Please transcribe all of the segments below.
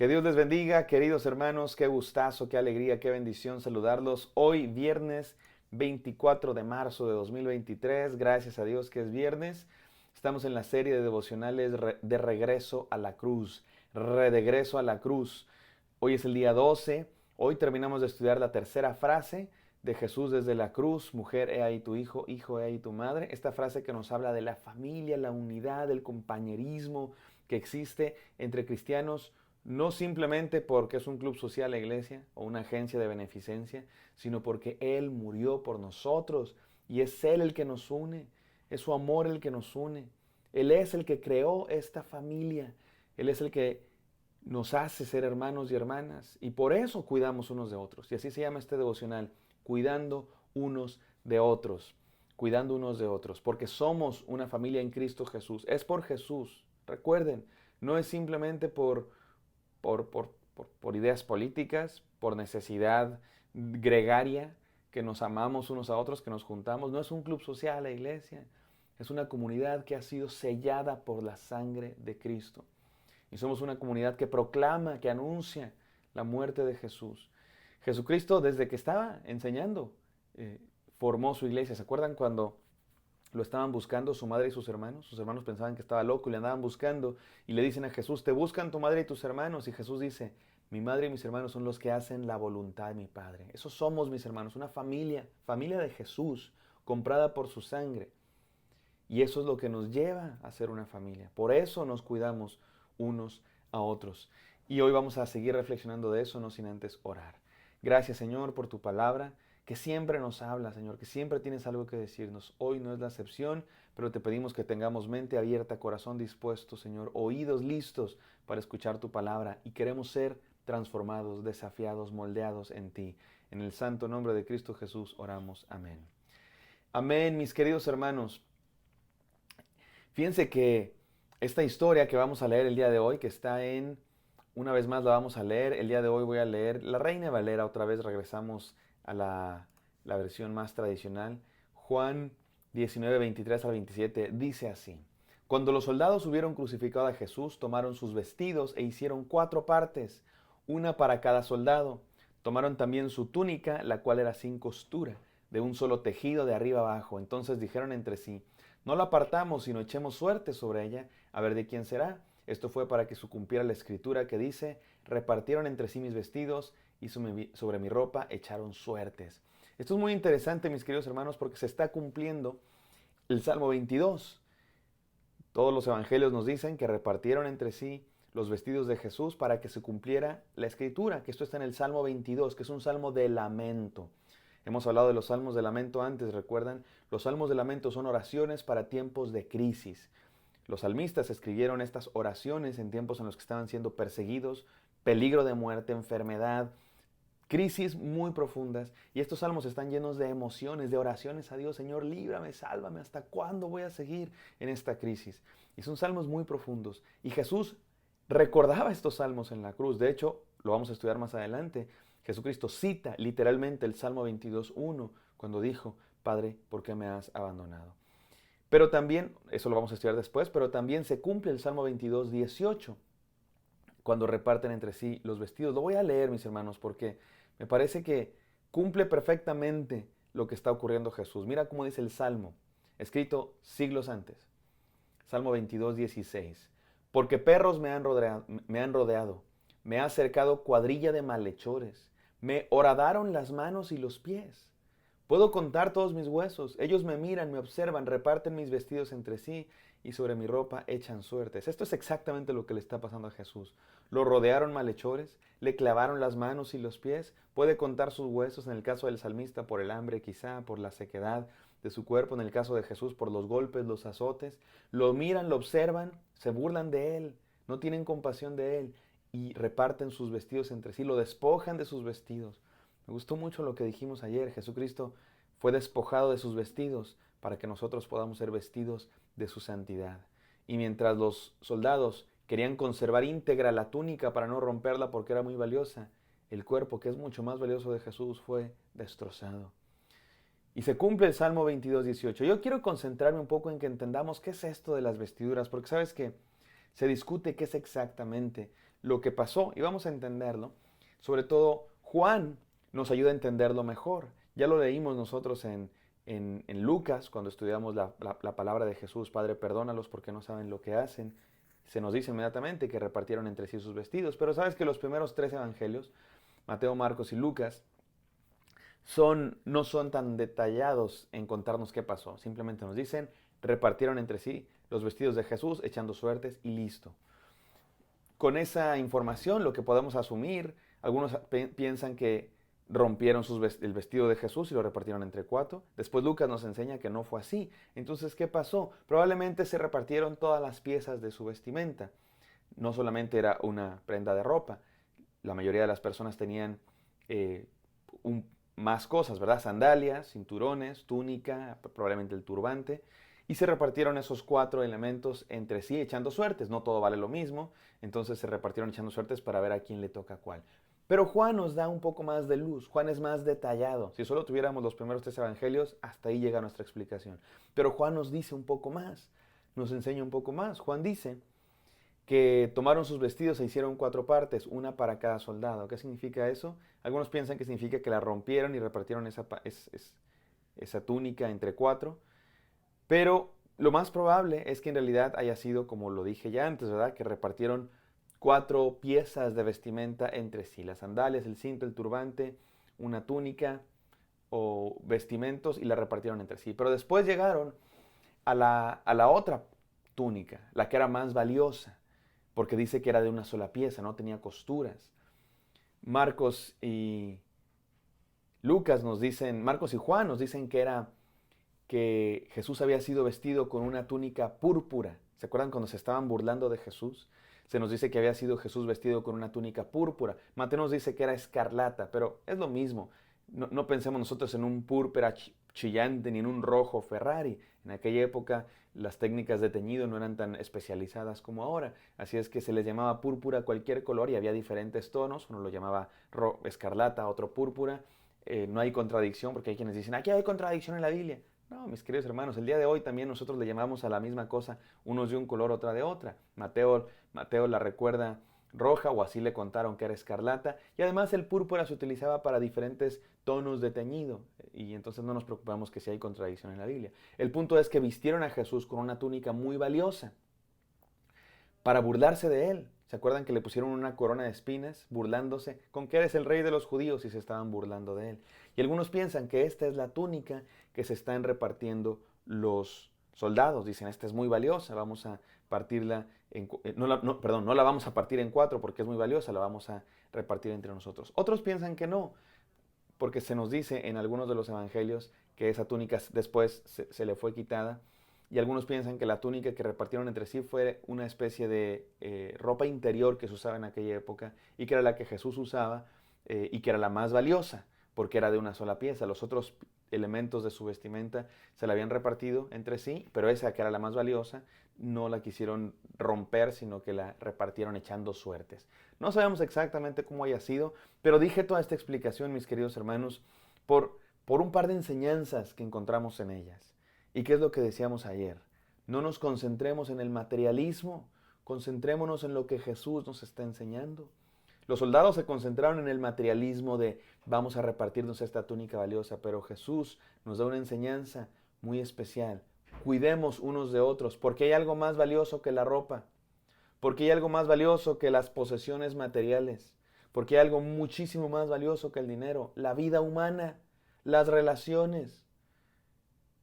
Que Dios les bendiga, queridos hermanos, qué gustazo, qué alegría, qué bendición saludarlos. Hoy, viernes 24 de marzo de 2023, gracias a Dios que es viernes. Estamos en la serie de devocionales de regreso a la cruz, redegreso a la cruz. Hoy es el día 12, hoy terminamos de estudiar la tercera frase de Jesús desde la cruz, mujer, he ahí tu hijo, he ahí tu madre. Esta frase que nos habla de la familia, la unidad, el compañerismo que existe entre cristianos, no simplemente porque es un club social la iglesia o una agencia de beneficencia, sino porque Él murió por nosotros y es Él el que nos une, es su amor el que nos une. Él es el que creó esta familia, Él es el que nos hace ser hermanos y hermanas y por eso cuidamos unos de otros. Y así se llama este devocional, cuidando unos de otros, cuidando unos de otros, porque somos una familia en Cristo Jesús. Es por Jesús, recuerden, no es simplemente por ideas políticas, por necesidad gregaria, que nos amamos unos a otros, que nos juntamos. No es un club social la iglesia, es una comunidad que ha sido sellada por la sangre de Cristo. Y somos una comunidad que proclama, que anuncia la muerte de Jesús. Jesucristo, desde que estaba enseñando, formó su iglesia. ¿Se acuerdan cuando lo estaban buscando su madre y sus hermanos? Sus hermanos pensaban que estaba loco y le andaban buscando y le dicen a Jesús, te buscan tu madre y tus hermanos. Y Jesús dice, mi madre y mis hermanos son los que hacen la voluntad de mi Padre. Esos somos mis hermanos, una familia, familia de Jesús, comprada por su sangre. Y eso es lo que nos lleva a ser una familia. Por eso nos cuidamos unos a otros. Y hoy vamos a seguir reflexionando de eso, no sin antes orar. Gracias, Señor, por tu palabra, que siempre nos habla, Señor, que siempre tienes algo que decirnos. Hoy no es la excepción, pero te pedimos que tengamos mente abierta, corazón dispuesto, Señor, oídos listos para escuchar tu palabra y queremos ser transformados, desafiados, moldeados en ti. En el santo nombre de Cristo Jesús oramos. Amén. Amén, mis queridos hermanos. Fíjense que esta historia que vamos a leer el día de hoy, que está una vez más la vamos a leer, el día de hoy voy a leer la Reina Valera, otra vez regresamos a la versión más tradicional. Juan 19, 23 al 27 dice así. Cuando los soldados hubieron crucificado a Jesús, tomaron sus vestidos e hicieron 4 partes, una para cada soldado. Tomaron también su túnica, la cual era sin costura, de un solo tejido de arriba abajo. Entonces dijeron entre sí, no la apartamos, sino echemos suerte sobre ella, a ver de quién será. Esto fue para que se cumpliera la escritura que dice, repartieron entre sí mis vestidos y sobre mi ropa echaron suertes. Esto es muy interesante, mis queridos hermanos, porque se está cumpliendo el Salmo 22. Todos los evangelios nos dicen que repartieron entre sí los vestidos de Jesús para que se cumpliera la escritura, que esto está en el Salmo 22, que es un salmo de lamento. Hemos hablado de los salmos de lamento antes, ¿recuerdan? Los salmos de lamento son oraciones para tiempos de crisis. Los salmistas escribieron estas oraciones en tiempos en los que estaban siendo perseguidos, peligro de muerte, enfermedad, crisis muy profundas. Y estos salmos están llenos de emociones, de oraciones a Dios. Señor, líbrame, sálvame. ¿Hasta cuándo voy a seguir en esta crisis? Y son salmos muy profundos. Y Jesús recordaba estos salmos en la cruz. De hecho, lo vamos a estudiar más adelante. Jesucristo cita literalmente el Salmo 22.1 cuando dijo, Padre, ¿por qué me has abandonado? Pero también, eso lo vamos a estudiar después, pero también se cumple el Salmo 22.18 cuando reparten entre sí los vestidos. Lo voy a leer, mis hermanos, porque me parece que cumple perfectamente lo que está ocurriendo Jesús. Mira cómo dice el Salmo, escrito siglos antes. Salmo 22.16. Porque perros me han rodeado, me ha cercado cuadrilla de malhechores, me horadaron las manos y los pies. Puedo contar todos mis huesos, ellos me miran, me observan, reparten mis vestidos entre sí y sobre mi ropa echan suertes. Esto es exactamente lo que le está pasando a Jesús. Lo rodearon malhechores, le clavaron las manos y los pies, puede contar sus huesos, en el caso del salmista por el hambre quizá, por la sequedad de su cuerpo, en el caso de Jesús por los golpes, los azotes. Lo miran, lo observan, se burlan de él, no tienen compasión de él y reparten sus vestidos entre sí, lo despojan de sus vestidos. Me gustó mucho lo que dijimos ayer. Jesucristo fue despojado de sus vestidos para que nosotros podamos ser vestidos de su santidad. Y mientras los soldados querían conservar íntegra la túnica para no romperla porque era muy valiosa, el cuerpo, que es mucho más valioso de Jesús, fue destrozado. Y se cumple el Salmo 22.18. Yo quiero concentrarme un poco en que entendamos qué es esto de las vestiduras, porque sabes que se discute qué es exactamente lo que pasó y vamos a entenderlo. Sobre todo, Juan nos ayuda a entenderlo mejor. Ya lo leímos nosotros en Lucas, cuando estudiamos la palabra de Jesús, Padre, perdónalos porque no saben lo que hacen. Se nos dice inmediatamente que repartieron entre sí sus vestidos. Pero sabes que los primeros 3 evangelios, Mateo, Marcos y Lucas, no son tan detallados en contarnos qué pasó. Simplemente nos dicen, repartieron entre sí los vestidos de Jesús, echando suertes y listo. Con esa información, lo que podemos asumir, algunos piensan que rompieron el vestido de Jesús y lo repartieron entre 4. Después Lucas nos enseña que no fue así. Entonces, ¿qué pasó? Probablemente se repartieron todas las piezas de su vestimenta. No solamente era una prenda de ropa. La mayoría de las personas tenían más cosas, ¿verdad? Sandalias, cinturones, túnica, probablemente el turbante. Y se repartieron esos 4 elementos entre sí echando suertes. No todo vale lo mismo, entonces se repartieron echando suertes para ver a quién le toca cuál. Pero Juan nos da un poco más de luz. Juan es más detallado. Si solo tuviéramos los primeros 3 evangelios, hasta ahí llega nuestra explicación. Pero Juan nos dice un poco más, nos enseña un poco más. Juan dice que tomaron sus vestidos e hicieron 4 partes, una para cada soldado. ¿Qué significa eso? Algunos piensan que significa que la rompieron y repartieron esa túnica entre 4. Pero lo más probable es que en realidad haya sido, como lo dije ya antes, ¿verdad? Que repartieron 4 piezas de vestimenta entre sí. Las sandalias, el cinto, el turbante, una túnica o vestimentos y la repartieron entre sí. Pero después llegaron a la otra túnica, la que era más valiosa, porque dice que era de una sola pieza, no tenía costuras. Marcos y Juan nos dicen que Jesús había sido vestido con una túnica púrpura. ¿Se acuerdan cuando se estaban burlando de Jesús? Se nos dice que había sido Jesús vestido con una túnica púrpura. Mateo nos dice que era escarlata, pero es lo mismo. No pensemos nosotros en un púrpura chillante ni en un rojo Ferrari. En aquella época las técnicas de teñido no eran tan especializadas como ahora. Así es que se les llamaba púrpura a cualquier color y había diferentes tonos. Uno lo llamaba escarlata, otro púrpura. No hay contradicción porque hay quienes dicen, aquí hay contradicción en la Biblia. No, mis queridos hermanos, el día de hoy también nosotros le llamamos a la misma cosa, unos de un color, otra de otra. Mateo la recuerda roja o así le contaron que era escarlata. Y además el púrpura se utilizaba para diferentes tonos de teñido. Y entonces no nos preocupamos que si hay contradicción en la Biblia. El punto es que vistieron a Jesús con una túnica muy valiosa para burlarse de él. ¿Se acuerdan que le pusieron una corona de espinas burlándose? ¿Con qué eres el rey de los judíos? Y se estaban burlando de él. Y algunos piensan que esta es la túnica que se están repartiendo los soldados. Dicen, esta es muy valiosa, vamos a partirla no la vamos a partir en 4 porque es muy valiosa, la vamos a repartir entre nosotros. Otros piensan que no, porque se nos dice en algunos de los evangelios que esa túnica después se le fue quitada. Y algunos piensan que la túnica que repartieron entre sí fue una especie de ropa interior que se usaba en aquella época y que era la que Jesús usaba y que era la más valiosa porque era de una sola pieza. Los otros elementos de su vestimenta se la habían repartido entre sí, pero esa que era la más valiosa no la quisieron romper, sino que la repartieron echando suertes. No sabemos exactamente cómo haya sido, pero dije toda esta explicación, mis queridos hermanos, por un par de enseñanzas que encontramos en ellas. ¿Y qué es lo que decíamos ayer? No nos concentremos en el materialismo, concentrémonos en lo que Jesús nos está enseñando. Los soldados se concentraron en el materialismo de vamos a repartirnos esta túnica valiosa, pero Jesús nos da una enseñanza muy especial. Cuidemos unos de otros, porque hay algo más valioso que la ropa, porque hay algo más valioso que las posesiones materiales, porque hay algo muchísimo más valioso que el dinero, la vida humana, las relaciones,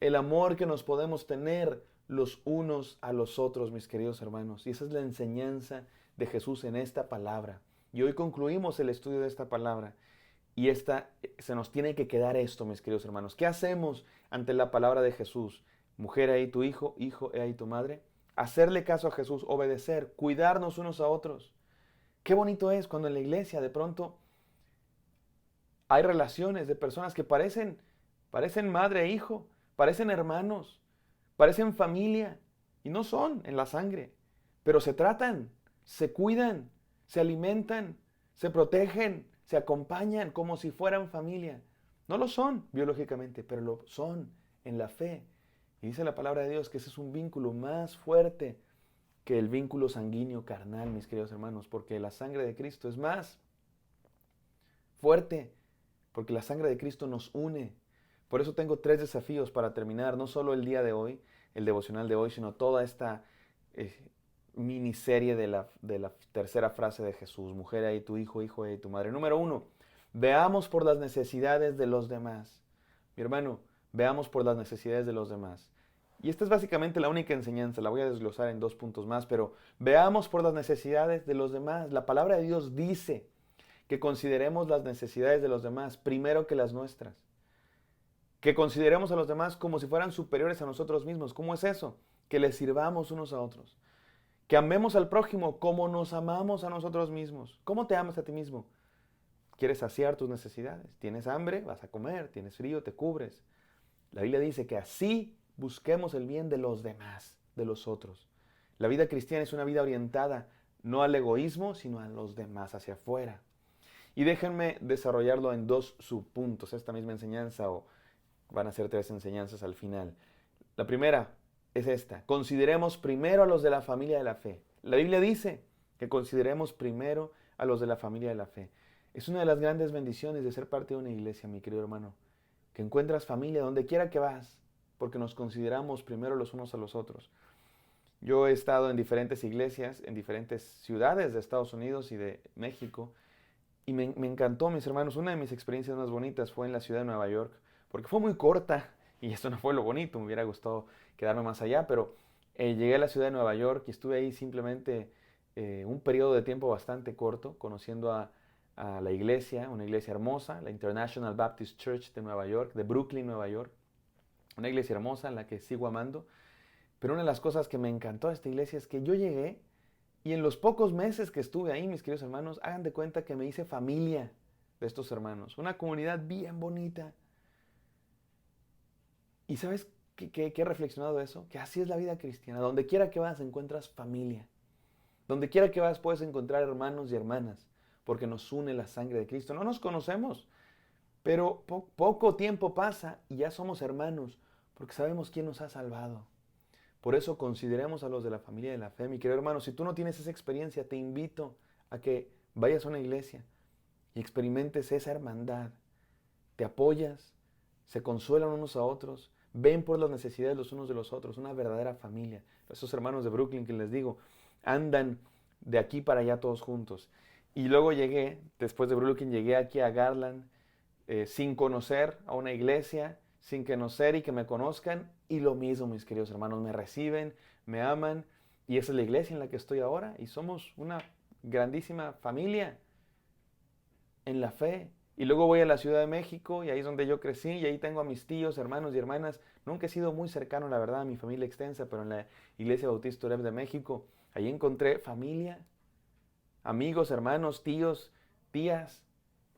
el amor que nos podemos tener los unos a los otros, mis queridos hermanos. Y esa es la enseñanza de Jesús en esta palabra. Y hoy concluimos el estudio de esta palabra. Y se nos tiene que quedar esto, mis queridos hermanos. ¿Qué hacemos ante la palabra de Jesús? Mujer, ahí tu hijo, hijo, ahí tu madre. Hacerle caso a Jesús, obedecer, cuidarnos unos a otros. Qué bonito es cuando en la iglesia de pronto hay relaciones de personas que parecen madre e hijo, parecen hermanos, parecen familia y no son en la sangre, pero se tratan, se cuidan, se alimentan, se protegen, se acompañan como si fueran familia. No lo son biológicamente, pero lo son en la fe. Y dice la palabra de Dios que ese es un vínculo más fuerte que el vínculo sanguíneo carnal, mis queridos hermanos, porque la sangre de Cristo es más fuerte, porque la sangre de Cristo nos une. Por eso tengo 3 desafíos para terminar, no solo el día de hoy, el devocional de hoy, sino toda esta miniserie de la tercera frase de Jesús, mujer, ahí tu hijo, hijo, ahí tu madre. Número 1, veamos por las necesidades de los demás. Mi hermano, veamos por las necesidades de los demás. Y esta es básicamente la única enseñanza, la voy a desglosar en 2 puntos más, pero veamos por las necesidades de los demás. La palabra de Dios dice que consideremos las necesidades de los demás primero que las nuestras. Que consideremos a los demás como si fueran superiores a nosotros mismos. ¿Cómo es eso? Que les sirvamos unos a otros. Que amemos al prójimo como nos amamos a nosotros mismos. ¿Cómo te amas a ti mismo? ¿Quieres saciar tus necesidades? ¿Tienes hambre? Vas a comer. ¿Tienes frío? Te cubres. La Biblia dice que así busquemos el bien de los demás, de los otros. La vida cristiana es una vida orientada no al egoísmo, sino a los demás, hacia afuera. Y déjenme desarrollarlo en 2 subpuntos, esta misma enseñanza, o van a ser 3 enseñanzas al final. La primera es esta: consideremos primero a los de la familia de la fe. La Biblia dice que consideremos primero a los de la familia de la fe. Es una de las grandes bendiciones de ser parte de una iglesia, mi querido hermano, que encuentras familia donde quiera que vas, porque nos consideramos primero los unos a los otros. Yo he estado en diferentes iglesias, en diferentes ciudades de Estados Unidos y de México, y me encantó, mis hermanos. Una de mis experiencias más bonitas fue en la ciudad de Nueva York, porque fue muy corta, y esto no fue lo bonito, me hubiera gustado quedarme más allá, pero llegué a la ciudad de Nueva York y estuve ahí simplemente un periodo de tiempo bastante corto, conociendo a la iglesia, una iglesia hermosa, la International Baptist Church de Nueva York, de Brooklyn, Nueva York. Una iglesia hermosa en la que sigo amando. Pero una de las cosas que me encantó de esta iglesia es que yo llegué y en los pocos meses que estuve ahí, mis queridos hermanos, hagan de cuenta que me hice familia de estos hermanos. Una comunidad bien bonita. ¿Y sabes qué he reflexionado de eso? Que así es la vida cristiana. Donde quiera que vas encuentras familia. Donde quiera que vas puedes encontrar hermanos y hermanas, porque nos une la sangre de Cristo. No nos conocemos, pero poco tiempo pasa y ya somos hermanos, porque sabemos quién nos ha salvado. Por eso consideremos a los de la familia de la fe. Mi querido hermano, si tú no tienes esa experiencia, te invito a que vayas a una iglesia y experimentes esa hermandad. Te apoyas, se consuelan unos a otros, ven por las necesidades los unos de los otros, una verdadera familia. Esos hermanos de Brooklyn que les digo, andan de aquí para allá todos juntos. Y luego después de Brooklyn, llegué aquí a Garland, sin conocer a una iglesia, sin conocer y que me conozcan, y lo mismo, mis queridos hermanos, me reciben, me aman, y esa es la iglesia en la que estoy ahora, y somos una grandísima familia en la fe. Y luego voy a la Ciudad de México, y ahí es donde yo crecí, y ahí tengo a mis tíos, hermanos y hermanas. Nunca he sido muy cercano, la verdad, a mi familia extensa, pero en la Iglesia Bautista Oreb de México, ahí encontré familia, amigos, hermanos, tíos, tías.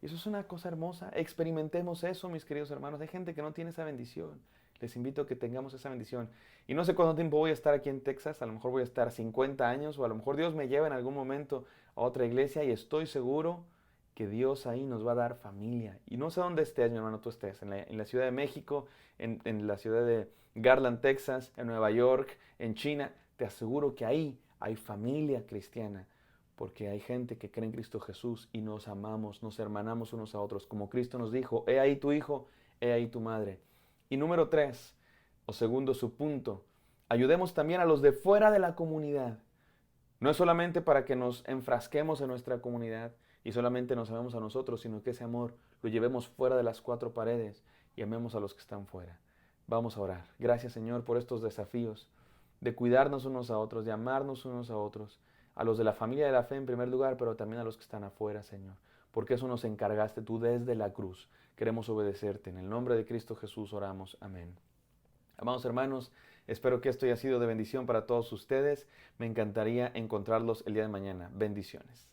Y eso es una cosa hermosa. Experimentemos eso, mis queridos hermanos. Hay gente que no tiene esa bendición. Les invito a que tengamos esa bendición. Y no sé cuánto tiempo voy a estar aquí en Texas. A lo mejor voy a estar 50 años o a lo mejor Dios me lleva en algún momento a otra iglesia y estoy seguro que Dios ahí nos va a dar familia. Y no sé dónde estés, mi hermano, tú estés. En la Ciudad de México, en la ciudad de Garland, Texas, en Nueva York, en China. Te aseguro que ahí hay familia cristiana. Porque hay gente que cree en Cristo Jesús y nos amamos, nos hermanamos unos a otros. Como Cristo nos dijo, he ahí tu hijo, he ahí tu madre. Y número 3, o segundo subpunto, ayudemos también a los de fuera de la comunidad. No es solamente para que nos enfrasquemos en nuestra comunidad y solamente nos amemos a nosotros, sino que ese amor lo llevemos fuera de las 4 paredes y amemos a los que están fuera. Vamos a orar. Gracias, Señor, por estos desafíos de cuidarnos unos a otros, de amarnos unos a otros, a los de la familia de la fe en primer lugar, pero también a los que están afuera, Señor, porque eso nos encargaste tú desde la cruz. Queremos obedecerte. En el nombre de Cristo Jesús oramos. Amén. Amados hermanos, espero que esto haya sido de bendición para todos ustedes. Me encantaría encontrarlos el día de mañana. Bendiciones.